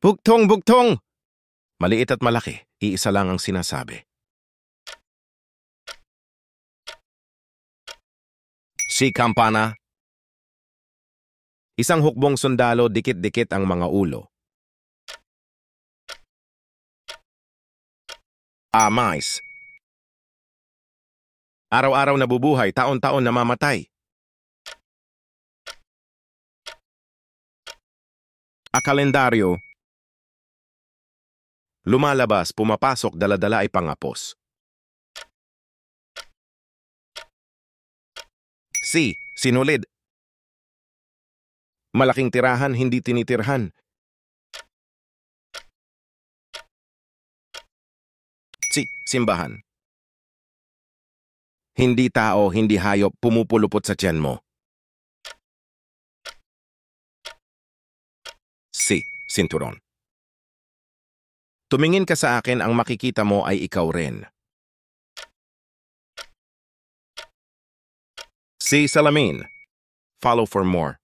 Bugtong, bugtong! Maliit at malaki, iisa lang ang sinasabi. Si Kampana. Isang hukbong sundalo, dikit-dikit ang mga ulo. Mais. Araw-araw nabubuhay, taon-taon namamatay. Kalendaryo. Lumalabas, pumapasok, daladala ay pangapos. Sinulid. Malaking tirahan, hindi tinitirhan. Simbahan. Hindi tao, hindi hayop, pumupulupot sa tiyan mo. Sinturon. Tumingin ka sa akin, ang makikita mo ay ikaw rin. Salamin. Follow for more.